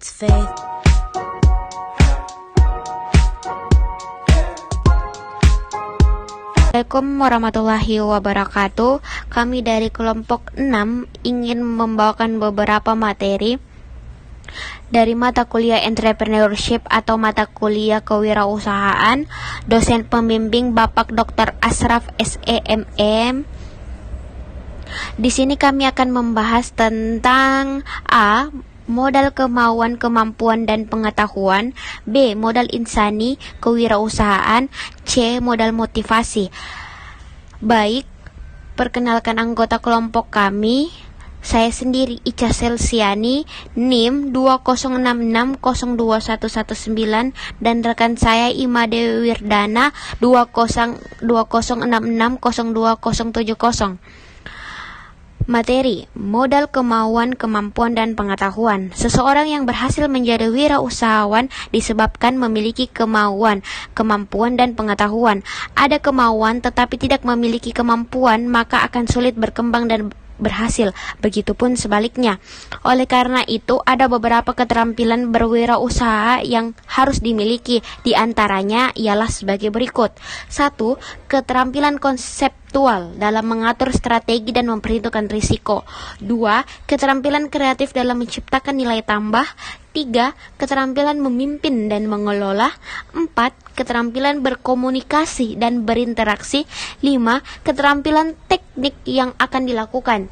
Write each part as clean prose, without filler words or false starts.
Faith. Assalamualaikum warahmatullahi wabarakatuh. Kami dari kelompok 6 ingin membawakan beberapa materi dari mata kuliah entrepreneurship atau mata kuliah kewirausahaan. Dosen pembimbing Bapak Dr. Ashraf SEMM. Di sini kami akan membahas tentang A. Modal kemauan, kemampuan, dan pengetahuan. B. Modal insani, kewirausahaan. C. Modal motivasi. Baik, perkenalkan anggota kelompok kami. Saya sendiri Ica Selsiani, NIM 2066021119, dan rekan saya Ima Dewi Wirdana 2066020770. Materi, modal kemauan, kemampuan, dan pengetahuan. Seseorang yang berhasil menjadi wirausahawan disebabkan memiliki kemauan, kemampuan, dan pengetahuan. Ada kemauan tetapi tidak memiliki kemampuan, maka akan sulit berkembang dan berhasil. Begitupun sebaliknya. Oleh karena itu, ada beberapa keterampilan berwirausaha yang harus dimiliki. Di antaranya ialah sebagai berikut. 1. Keterampilan konseptual dalam mengatur strategi dan memperhitungkan risiko. 2. Keterampilan kreatif dalam menciptakan nilai tambah. 3. Keterampilan memimpin dan mengelola. 4. Keterampilan berkomunikasi dan berinteraksi. 5. Keterampilan teknik yang akan dilakukan.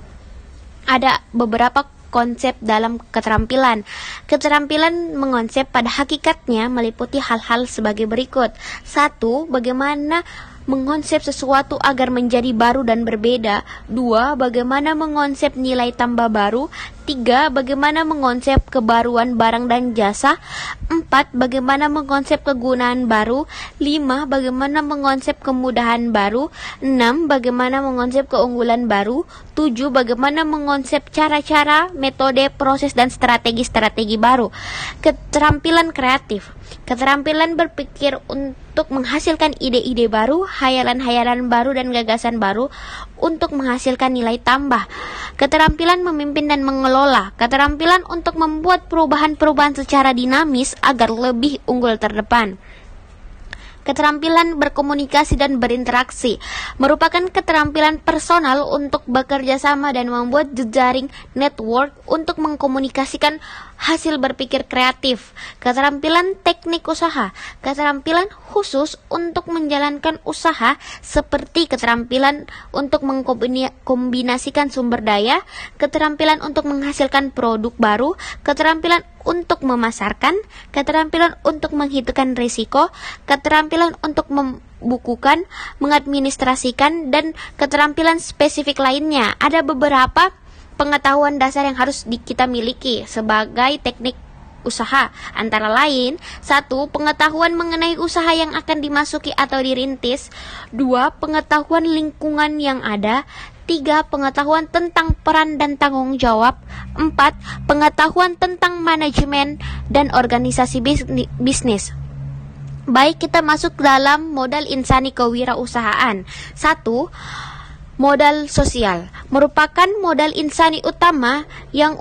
Ada beberapa konsep dalam keterampilan. Keterampilan mengonsep pada hakikatnya meliputi hal-hal sebagai berikut. 1. Bagaimana mengonsep sesuatu agar menjadi baru dan berbeda. 2. Bagaimana mengonsep nilai tambah baru. 3. Bagaimana mengonsep kebaruan barang dan jasa. 4. Bagaimana mengonsep kegunaan baru. 5. Bagaimana mengonsep kemudahan baru. 6. Bagaimana mengonsep keunggulan baru. 7. Bagaimana mengonsep cara-cara, metode, proses, dan strategi-strategi baru. Keterampilan kreatif. Keterampilan berpikir untuk menghasilkan ide-ide baru, hayalan-hayalan baru, dan gagasan baru untuk menghasilkan nilai tambah. Keterampilan memimpin dan mengelola. Keterampilan untuk membuat perubahan-perubahan secara dinamis agar lebih unggul terdepan. Keterampilan berkomunikasi dan berinteraksi merupakan keterampilan personal untuk bekerja sama dan membuat jejaring network untuk mengkomunikasikan hasil berpikir kreatif. Keterampilan teknik usaha, keterampilan khusus untuk menjalankan usaha seperti keterampilan untuk mengkombinasikan sumber daya, keterampilan untuk menghasilkan produk baru, keterampilan untuk memasarkan, keterampilan untuk menghitungkan risiko, keterampilan untuk membukukan, mengadministrasikan, dan keterampilan spesifik lainnya. Ada beberapa pengetahuan dasar yang harus kita miliki sebagai teknik usaha, antara lain: 1. Pengetahuan mengenai usaha yang akan dimasuki atau dirintis. 2. Pengetahuan lingkungan yang ada. 3. Pengetahuan tentang peran dan tanggung jawab. 4. Pengetahuan tentang manajemen dan organisasi bisnis. Baik, kita masuk dalam modal insani kewirausahaan. 1. Modal sosial merupakan modal insani utama yang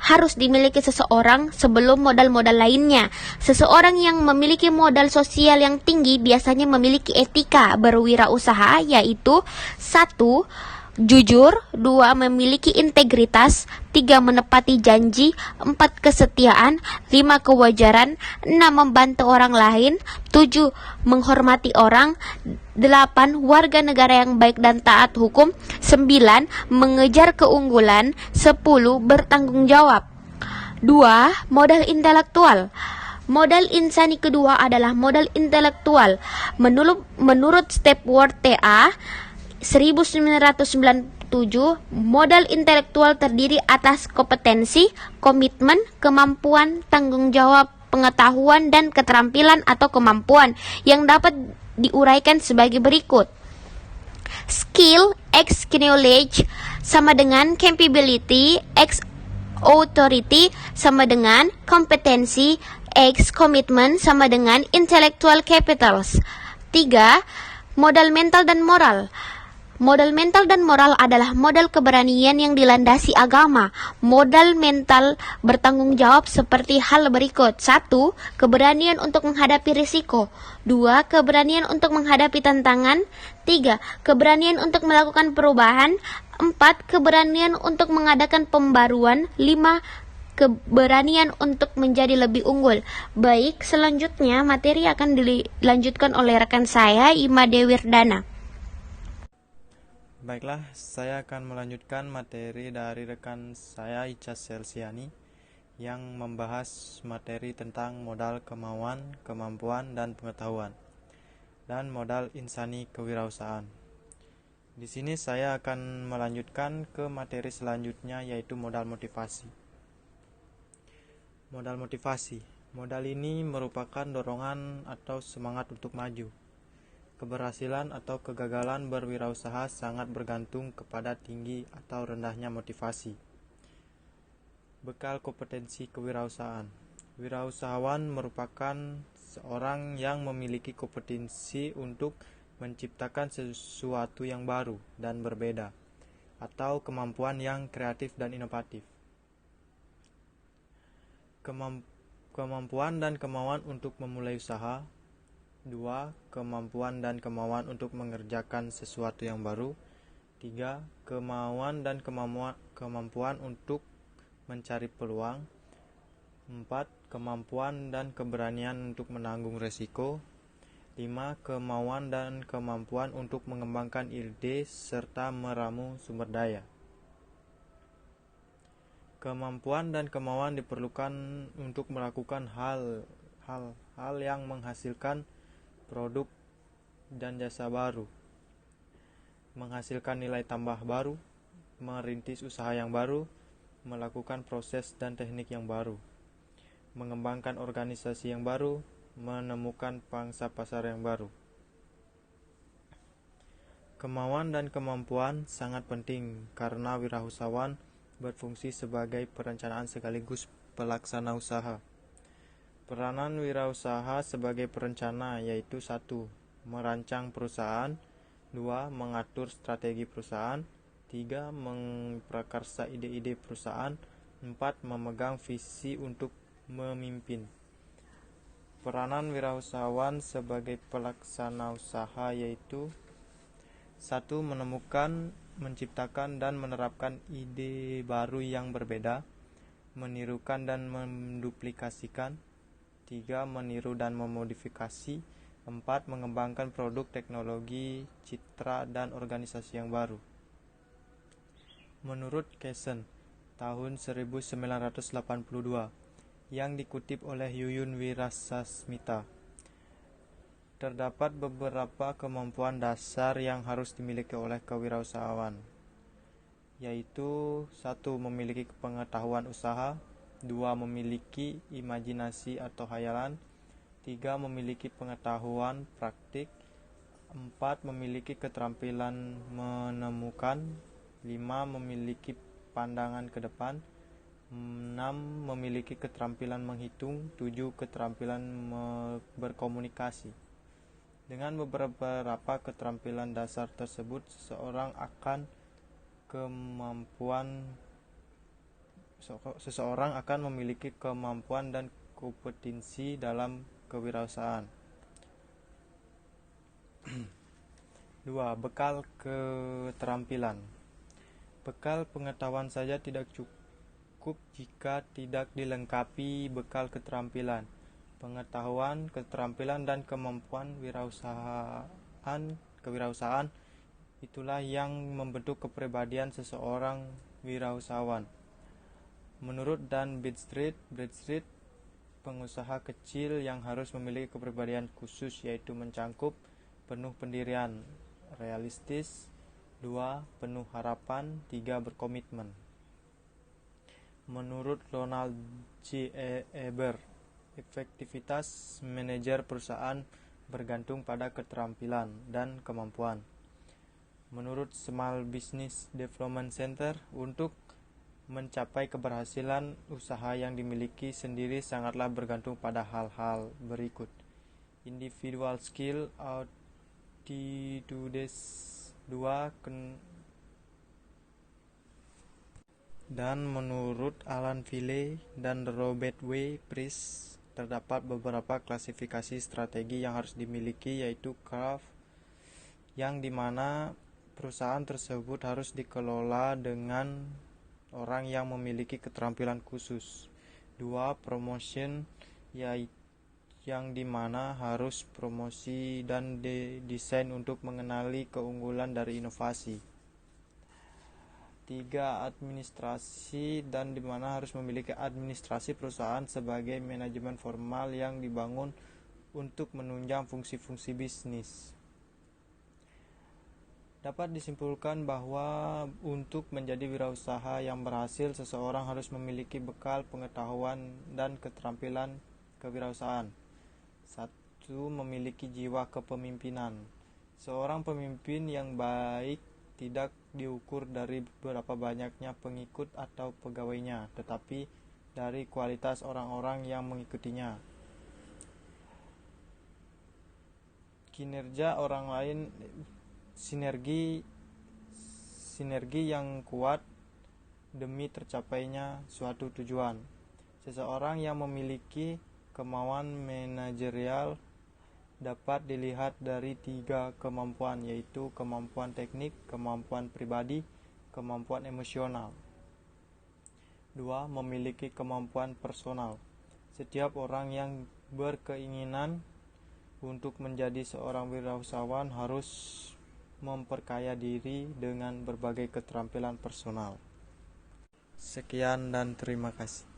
harus dimiliki seseorang sebelum modal-modal lainnya. Seseorang yang memiliki modal sosial yang tinggi biasanya memiliki etika berwirausaha, yaitu 1. Jujur. 2. Memiliki integritas. 3. Menepati janji. 4. Kesetiaan. 5. Kewajaran. 6. Membantu orang lain. 7. Menghormati orang. 8. Warga negara yang baik dan taat hukum. 9. Mengejar keunggulan. 10. Bertanggung jawab. 2. Modal intelektual. Modal insani kedua adalah modal intelektual. Menurut Stepworth TA 1997, modal intelektual terdiri atas kompetensi, komitmen, kemampuan, tanggung jawab, pengetahuan, dan keterampilan atau kemampuan yang dapat diuraikan sebagai berikut. Skill x knowledge sama dengan capability x authority sama dengan kompetensi x commitment sama dengan intellectual capitals. 3. Modal mental dan moral. Modal mental dan moral adalah modal keberanian yang dilandasi agama. Modal mental bertanggung jawab seperti hal berikut. 1. Keberanian untuk menghadapi risiko. 2. Keberanian untuk menghadapi tantangan. 3. Keberanian untuk melakukan perubahan. 4. Keberanian untuk mengadakan pembaruan. 5. Keberanian untuk menjadi lebih unggul. Baik, selanjutnya materi akan dilanjutkan oleh rekan saya, Ima Dewirdana. Baiklah, saya akan melanjutkan materi dari rekan saya Ica Selsiani yang membahas materi tentang modal kemauan, kemampuan, dan pengetahuan dan modal insani kewirausahaan. Di sini saya akan melanjutkan ke materi selanjutnya, yaitu modal motivasi. Modal motivasi. Modal ini merupakan dorongan atau semangat untuk maju. Keberhasilan atau kegagalan berwirausaha sangat bergantung kepada tinggi atau rendahnya motivasi. Bekal kompetensi kewirausahaan. Wirausahawan merupakan seorang yang memiliki kompetensi untuk menciptakan sesuatu yang baru dan berbeda, atau kemampuan yang kreatif dan inovatif. Kemampuan dan kemauan untuk memulai usaha. 2. Kemampuan dan kemauan untuk mengerjakan sesuatu yang baru. 3. Kemauan dan kemampuan untuk mencari peluang. 4. Kemampuan dan keberanian untuk menanggung resiko. 5. Kemauan dan kemampuan untuk mengembangkan ide serta meramu sumber daya. Kemampuan dan kemauan diperlukan untuk melakukan hal yang menghasilkan produk dan jasa baru, menghasilkan nilai tambah baru, merintis usaha yang baru, melakukan proses dan teknik yang baru, mengembangkan organisasi yang baru, menemukan pangsa pasar yang baru. Kemauan dan kemampuan sangat penting karena wirausahawan berfungsi sebagai perencanaan sekaligus pelaksana usaha. Peranan wirausaha sebagai perencana yaitu 1. Merancang perusahaan. 2. Mengatur strategi perusahaan. 3. Memprakarsa ide-ide perusahaan. 4. Memegang visi untuk memimpin. Peranan wirausahawan sebagai pelaksana usaha yaitu 1. Menemukan, menciptakan dan menerapkan ide baru yang berbeda, menirukan dan menduplikasikan. 3. Meniru dan memodifikasi. 4. Mengembangkan produk, teknologi, citra, dan organisasi yang baru. Menurut Kessen, tahun 1982, yang dikutip oleh Yuyun Wirasasmita, terdapat beberapa kemampuan dasar yang harus dimiliki oleh kewirausahawan, yaitu 1. Memiliki pengetahuan usaha. 2. Memiliki imajinasi atau hayalan. 3. Memiliki pengetahuan praktik. 4. Memiliki keterampilan menemukan. 5. Memiliki pandangan ke depan. 6. Memiliki keterampilan menghitung. 7. Keterampilan berkomunikasi. Dengan beberapa keterampilan dasar tersebut, seseorang akan memiliki kemampuan dan kompetensi dalam kewirausahaan. 2. Bekal keterampilan. Bekal pengetahuan saja tidak cukup jika tidak dilengkapi bekal keterampilan. Pengetahuan, keterampilan, dan kemampuan kewirausahaan itulah yang membentuk kepribadian seseorang wirausahawan. Menurut Dan Bradstreet, pengusaha kecil yang harus memiliki kepribadian khusus yaitu mencangkup penuh pendirian, realistis. 2. Penuh harapan. 3. Berkomitmen. Menurut Ronald J. Eber, efektivitas manajer perusahaan bergantung pada keterampilan dan kemampuan. Menurut Small Business Development Center, untuk mencapai keberhasilan usaha yang dimiliki sendiri sangatlah bergantung pada hal-hal berikut: individual skill, attitudes, Dan menurut Alan Vile dan Robert W. Price, terdapat beberapa klasifikasi strategi yang harus dimiliki, yaitu craft, yang dimana perusahaan tersebut harus dikelola dengan orang yang memiliki keterampilan khusus. 2. Promotion, yang dimana harus promosi dan desain untuk mengenali keunggulan dari inovasi. 3. Administrasi, dan dimana harus memiliki administrasi perusahaan sebagai manajemen formal yang dibangun untuk menunjang fungsi-fungsi bisnis. Dapat disimpulkan bahwa untuk menjadi wirausaha yang berhasil, seseorang harus memiliki bekal pengetahuan dan keterampilan kewirausahaan. 1. Memiliki jiwa kepemimpinan. Seorang pemimpin yang baik tidak diukur dari berapa banyaknya pengikut atau pegawainya, tetapi dari kualitas orang-orang yang mengikutinya. Kinerja orang lain, sinergi yang kuat demi tercapainya suatu tujuan. Seseorang yang memiliki kemauan manajerial dapat dilihat dari 3 kemampuan, yaitu kemampuan teknik, kemampuan pribadi, kemampuan emosional. 2. Memiliki kemampuan personal. Setiap orang yang berkeinginan untuk menjadi seorang wirausahawan harus memperkaya diri dengan berbagai keterampilan personal. Sekian dan terima kasih.